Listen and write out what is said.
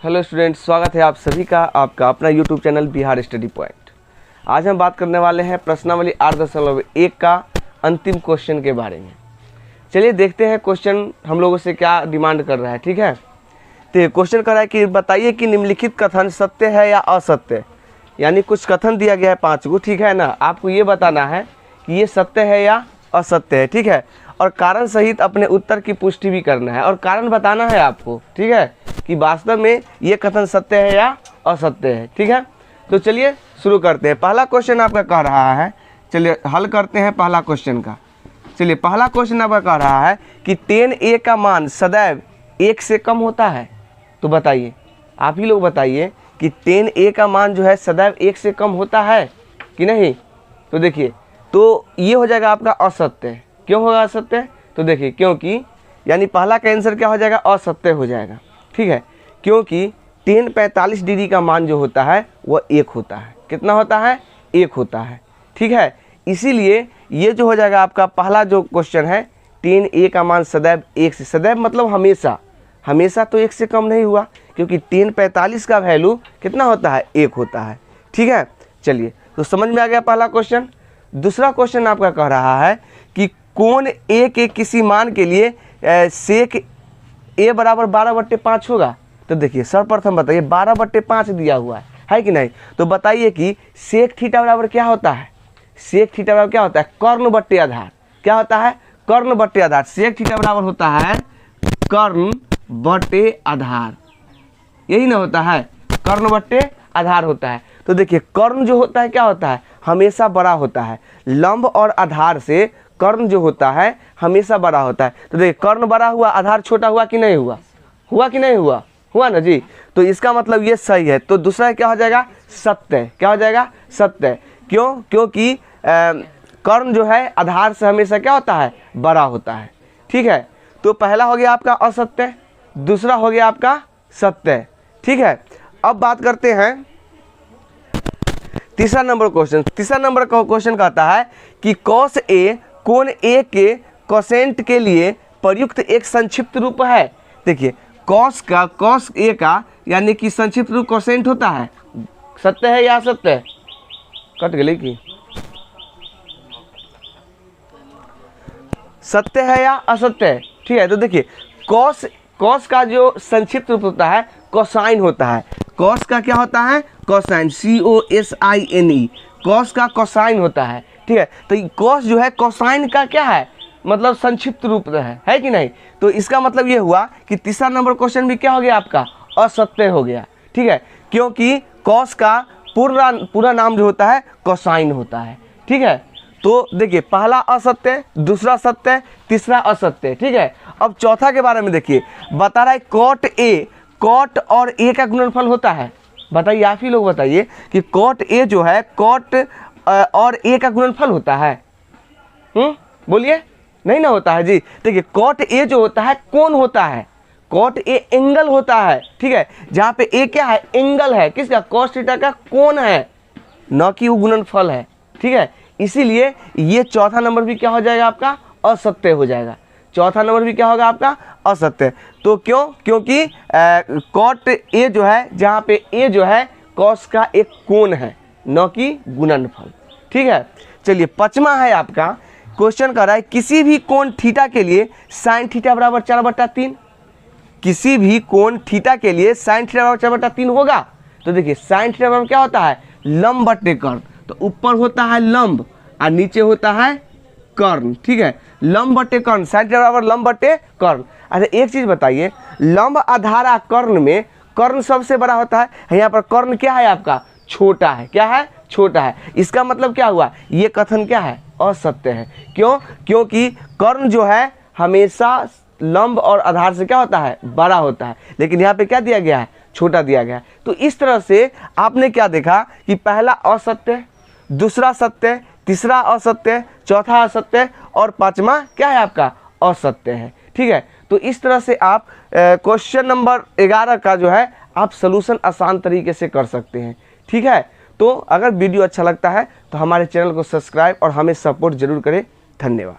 Hello students, स्वागत है आप सभी का आपका अपना YouTube channel Bihar study point. आज हम बात करने वाले हैं प्रश्नावली 8.1 का अंतिम क्वेश्चन के बारे में। चलिए देखते हैं क्वेश्चन हम लोगों से क्या डिमांड कर रहा है। ठीक है, तो क्वेश्चन कर रहा है कि बताइए कि निम्नलिखित कथन सत्य है या असत्य। यानी कुछ कथन दिया गया है 5 गो, ठीक है ना। आपको ये बताना है कि ये सत्य है या असत्य है, ठीक है। और कारण सहित अपने उत्तर की पुष्टि भी करना है और कारण बताना है आपको, ठीक है, कि वास्तव में ये कथन सत्य है या असत्य है। ठीक है, तो चलिए शुरू करते हैं। पहला क्वेश्चन आपका कह रहा है, चलिए हल करते हैं पहला क्वेश्चन का। चलिए पहला क्वेश्चन आपका कह रहा है कि 10a का मान सदैव 1 से कम होता है। तो बताइए, आप ही लोग बताइए कि 10a का मान जो है सदैव 1 से कम होता है कि नहीं। तो देखिए, तो ये हो जाएगा आपका असत्य। क्यों होगा असत्य? तो देखिए, क्योंकि यानी पहला का आंसर क्या हो जाएगा, असत्य हो जाएगा। ठीक है, क्योंकि 10 45 डिग्री का मान जो होता है वह 1 होता है। कितना होता है? 1 होता है। ठीक है, इसीलिए ये जो हो जाएगा आपका पहला जो क्वेश्चन है, 10a का मान सदैव 1 से, सदैव मतलब हमेशा, हमेशा तो 1 से कम नहीं हुआ, क्योंकि 10 45 का वैल्यू कितना होता है? 1 होता है। ठीक है, चलिए तो समझ में आ गया पहला क्वेश्चन। दूसरा क्वेश्चन आपका कह रहा है कि कोण a के किसी मान के लिए सेक a बराबर 12/5 होगा। तो देखिए, सर्वप्रथम बताइए 12/5 दिया हुआ है कि नहीं। तो बताइए कि सेक थीटा बराबर क्या होता है? सेक थीटा बराबर क्या होता है? कर्ण बट्टे आधार। क्या होता है? कर्ण बट्टे आधार। सेक थीटा बराबर होता है कर्ण बट्टे आधार, यही ना होता है, कर्ण बट्टे आधार होता है। तो देखिए, कर्ण जो होता है क्या होता है? हमेशा बड़ा होता है। लंब और आधार से कर्ण जो होता है हमेशा बड़ा होता है। तो देखिए, कर्ण बड़ा हुआ, आधार छोटा हुआ कि नहीं हुआ? हुआ कि नहीं हुआ? हुआ ना जी। तो इसका मतलब ये सही है। तो दूसरा क्या हो जाएगा? सत्य। क्या हो जाएगा? सत्य। क्यों? क्योंकि कर्ण जो है आधार से हमेशा क्या होता है? बड़ा होता है। ठीक है, तो पहला हो गया आपका असत्य, दूसरा हो गया आपका सत्य। ठीक है, अब बात करते हैं तीसरा नंबर क्वेश्चन। तीसरा नंबर का क्वेश्चन कहता है कि कॉस ए कोण ए के कोसेंट के लिए प्रयुक्त एक संक्षिप्त रूप है। देखिए, कॉस ए का यानी कि संक्षिप्त रूप कोसेंट होता है। सत्य है या असत्य? कट गई कि सत्य है या असत्य? ठीक है, तो देखिए, कॉस का जो संक्षिप्त रूप होता है कोसाइन होता है। कॉस का क्या होता है? कोसाइन, COSINE, कॉस का कोसाइन होता है। ठीक है, तो कॉस जो है कोसाइन का क्या है, मतलब संक्षिप्त रूप है कि नहीं। तो इसका मतलब ये हुआ कि तीसरा नंबर क्वेश्चन भी क्या हो गया आपका? असत्य हो गया। ठीक है, क्योंकि कॉस का पूरा नाम जो होता है कोसाइन होता है। ठीक है, तो देखिए, पहला असत्य, दूसरा सत्य, तीसरा असत्य। ठीक है, अब चौथा के बारे में देखिए, बता रहा है कॉट और ए का गुणनफल होता है। बताइए, आप ही लोग बताइए कि कॉट ए जो है कॉट और ए का गुणनफल होता है। बोलिए, नहीं ना होता है जी। देखिए, कॉट ए जो होता है कोण होता है, कॉट ए एंगल होता है। ठीक है, जहाँ पे ए क्या है? एंगल है। किसका? कॉस थीटा का कोण है, न कि वो गुणनफल है। ठीक है, इसीलिए ये चौथा नंबर भी क्या हो जाएगा आपका? असत्य हो जाएगा। चौथा नंबर भी क्या होगा आपका? असत्य। तो क्यों? क्योंकि कॉट ए जो है, जहाँ पे ए जो है कॉस का एक कोण है, न कि गुणनफल। ठीक है, चलिए पांचवा है आपका क्वेश्चन कर रहा है किसी भी कोण थीटा के लिए साइन थीटा बराबर 4/3। किसी भी कोण थीटा के लिए साइन थीटा बराबर 4/3 होगा। तो देखिए, साइन थीटा बराबर क्या होता है? लंब बट्टे कर्ण। तो ऊपर होता है लंब और नीचे होता है कर्ण। ठीक है, लंब बट्टे कर्ण, साइन थीटा बराबर लंब बट्टे कर्ण। अच्छा, एक चीज बताइए, लंब आधार कर्ण में कर्ण सबसे बड़ा होता है, यहाँ पर कर्ण क्या है आपका? छोटा है। क्या है? छोटा है। इसका मतलब क्या हुआ? ये कथन क्या है? असत्य है। क्यों? क्योंकि कर्ण जो है हमेशा लंब और आधार से क्या होता है? बड़ा होता है। लेकिन यहाँ पे क्या दिया गया है? छोटा दिया गया है। तो इस तरह से आपने क्या देखा कि पहला असत्य, दूसरा सत्य, तीसरा असत्य, चौथा असत्य और पांचवा क्या है आपका? असत्य है। ठीक है, तो इस तरह से आप क्वेश्चन नंबर 11 का जो है आप सलूशन आसान तरीके से कर सकते हैं। ठीक है, तो अगर वीडियो अच्छा लगता है तो हमारे चैनल को सब्सक्राइब और हमें सपोर्ट जरूर करें। धन्यवाद।